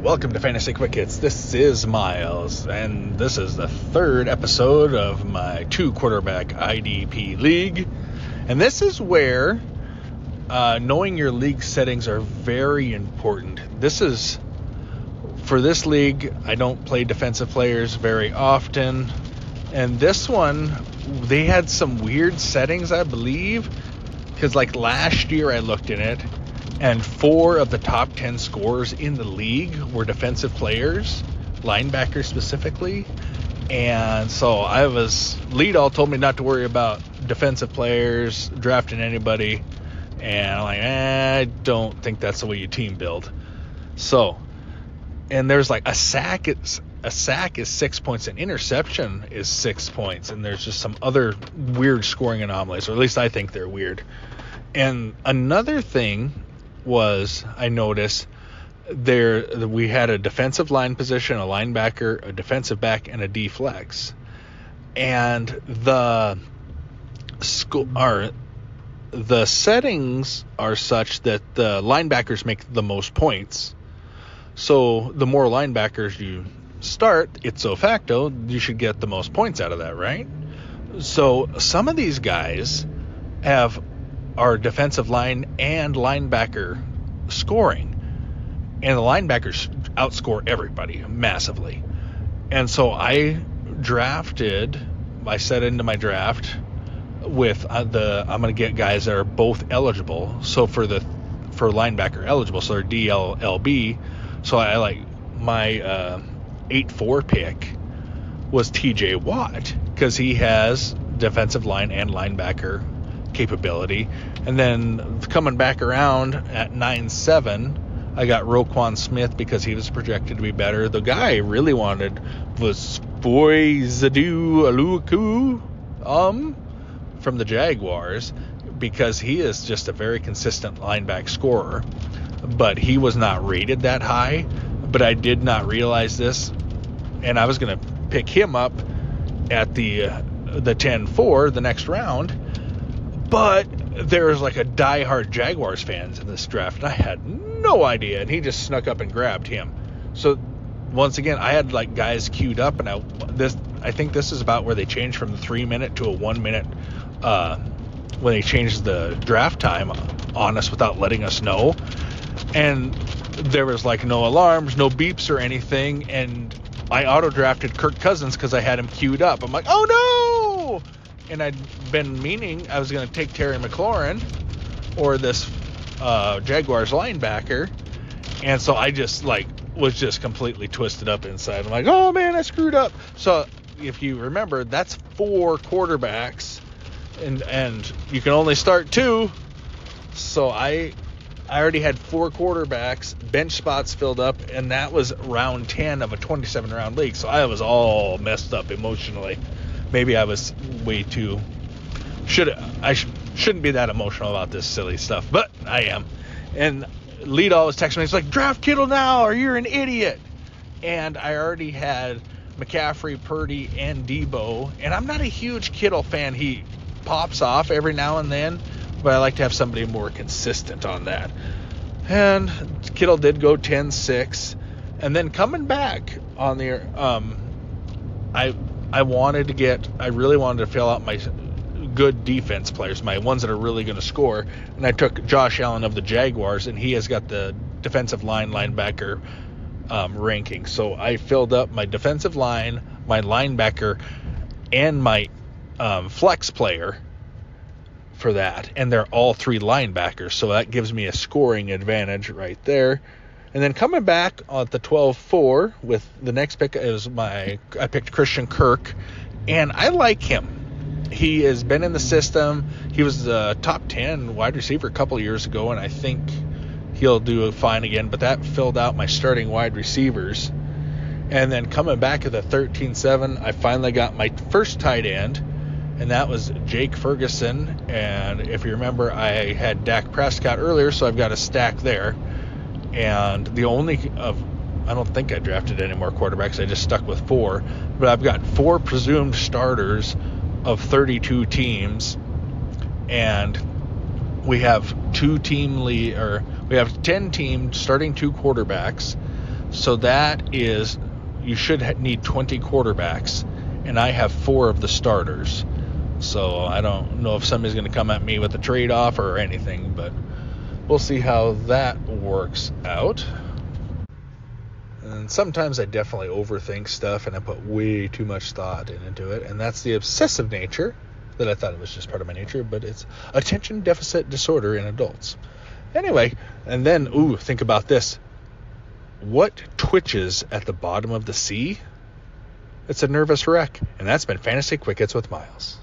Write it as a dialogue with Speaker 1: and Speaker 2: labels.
Speaker 1: Welcome to Fantasy Quick Hits. This is Miles, and this is the third episode of my 2-quarterback IDP league. And this is where knowing your league settings are very important. For this league, I don't play defensive players very often. And this one, they had some weird settings, I believe. Because like last year I looked in it, and 4 of the top 10 scorers in the league were defensive players, linebackers specifically. And so Lead all told me not to worry about defensive players, drafting anybody. And I'm like, I don't think that's the way you team build. So, and there's like a sack is 6 points, an interception is 6 points. And there's just some other weird scoring anomalies, or at least I think they're weird. And another thing was I noticed we had a defensive line position, a linebacker, a defensive back, and a D-flex. And the settings are such that the linebackers make the most points. So the more linebackers you start, ipso facto, you should get the most points out of that, right? So some of these guys are defensive line and linebacker scoring, and the linebackers outscore everybody massively. And so I set into my draft with I'm going to get guys that are both eligible. So for linebacker eligible, so they're DLLB. So I like my 8-4 pick was TJ Watt because he has defensive line and linebacker capability. And then coming back around at 9-7, I got Roquan Smith because he was projected to be better. The guy I really wanted was Foyesadu Aluaku from the Jaguars, because he is just a very consistent linebacker scorer. But he was not rated that high. But I did not realize this, and I was going to pick him up at the 10-4 the next round. But there was like a diehard Jaguars fans in this draft, and I had no idea, and he just snuck up and grabbed him. So once again, I had like guys queued up, and I think this is about where they changed from the 3-minute to a 1-minute when they changed the draft time on us without letting us know. And there was like no alarms, no beeps or anything, and I auto-drafted Kirk Cousins because I had him queued up. I'm like, oh no! And I'd been meaning I was going to take Terry McLaurin or this Jaguars linebacker. And so I just was just completely twisted up inside. I'm like, oh man, I screwed up. So if you remember, that's 4 quarterbacks and you can only start 2. So I already had 4 quarterbacks, bench spots filled up, and that was round 10 of a 27-round league. So I was all messed up emotionally. Maybe I was way too... I shouldn't be that emotional about this silly stuff, but I am. And Lead always texts me, he's like, draft Kittle now or you're an idiot. And I already had McCaffrey, Purdy, and Debo. And I'm not a huge Kittle fan. He pops off every now and then, but I like to have somebody more consistent on that. And Kittle did go 10-6. And then coming back on the... I really wanted to fill out my good defense players, my ones that are really going to score. And I took Josh Allen of the Jaguars, and he has got the defensive line linebacker ranking. So I filled up my defensive line, my linebacker, and my flex player for that. And they're all 3 linebackers. So that gives me a scoring advantage right there. And then coming back at the 12-4 with the next pick I picked Christian Kirk, and I like him. He has been in the system. He was the top 10 wide receiver a couple years ago, and I think he'll do fine again. But that filled out my starting wide receivers. And then coming back at the 13-7, I finally got my first tight end, and that was Jake Ferguson. And if you remember, I had Dak Prescott earlier, so I've got a stack there. And I don't think I drafted any more quarterbacks. I just stuck with 4. But I've got 4 presumed starters of 32 teams. And we have 10 teams starting 2 quarterbacks. So that is, you should need 20 quarterbacks, and I have 4 of the starters. So I don't know if somebody's going to come at me with a trade offer or anything, but we'll see how that works out. And sometimes I definitely overthink stuff, and I put way too much thought into it, and that's the obsessive nature that I thought it was just part of my nature, but it's attention deficit disorder in adults. Anyway, and then, think about this. What twitches at the bottom of the sea? It's a nervous wreck, and that's been Fantasy Quick Hits with Miles.